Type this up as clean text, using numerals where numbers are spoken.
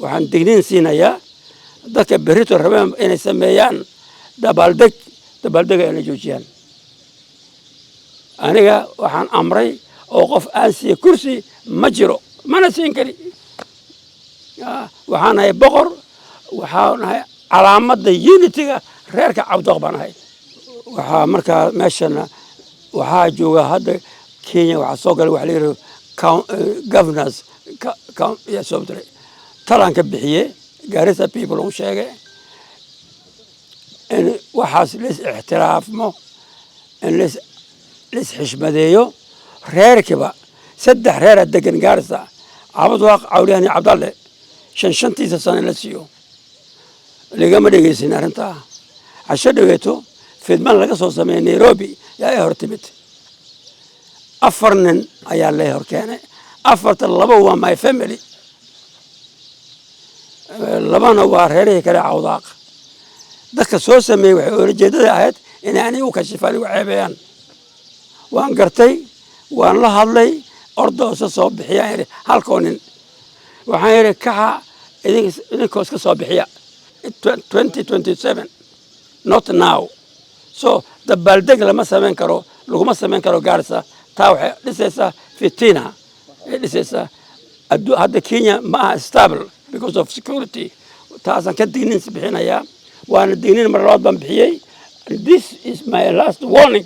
waxaan digniin siinayaa dadka berrito rabeen inay sameeyaan dabaaldega inay joojiyaan aniga waxaan amray oo qof aan siiye kursi ma jiro mana siin kari waxaan ahay boqor waxaan ahay calaamadda unitiga reerka cabdoq baan ahay waxaa markaa meeshana waxaa jooga hadda Kenya waxaa soo galay waxa la yiraahdo governors ya soo diray talanka bixiye Garissa people oo sheegay in waxaas lees ixtiraafmo in lees xishmadeeyo reerkiba saddex reer degan Garissa cabdoq cawliyaan cabdalle shantiisa sano la siiyo ligama dhageysin arinta casho dhaweeto fidman laga soo sameeyay Nairobi yaa hortimid afar nin ayaa la hor keenay afarta laba waa my family labana waa reerihii kale cawdaaq dadka soo sameeyay waxay ujeedada ahayd in aanay u kashifaan waxeebayaan waan gartay waan la hadlay ordoosa soo bixiyaan halkoonin waxaan yiri kaxa idinka iska soo bixiya 2027 not now so dabaaldeg lama sameyn karo laguma sameyn karo Garissa taa waxay dhisaysaa fitina dhisaysaa hadda Kenya ma stable because of security taasan ka digniin bixinaya waana digniin mar labaad baan bixiyay this is my last warning